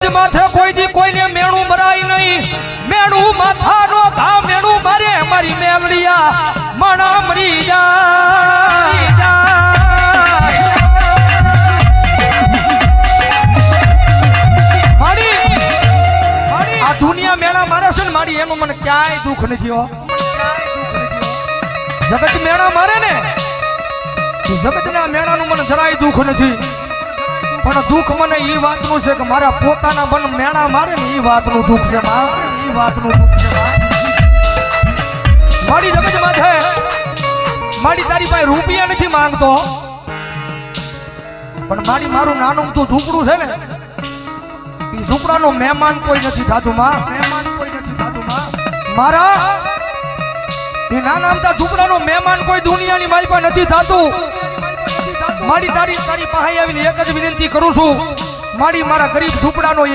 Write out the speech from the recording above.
જગત માથે કોઈ દી કોઈને મેણું મરાય નહીં મેણું માથાનો ઘા મેણું મારે મારી મેલડિયા મણા મરી જાય આ દુનિયા મેળા મારે છે ને મારી એનું મને ક્યાંય દુઃખ નથી હો જગત મેળા મારે ને જગતના મેળાનું મને જરાય દુઃખ નથી પણ દુઃખ મને એ વાતનું છે કે મારા પોતાના બન મેળા મારે ને એ વાતનું દુઃખ છે એ વાતનું દુઃખ છે મારી જગતમાં છે મારી તારી પાસે રૂપિયા નથી માંગતો પણ મારી મારું નાનું તું ઝૂંપડું છે ને એ ઝૂંપડાનો મહેમાન કોઈ નથી થતું માં મારા એ નાના અમથા ઝૂંપડાનો મહેમાન કોઈ દુનિયાની મારી પાસે નથી થતું મારી તારી પાસે આવીને એક જ વિનંતી કરું છું મારી મારા ગરીબ ઝૂંપડાનો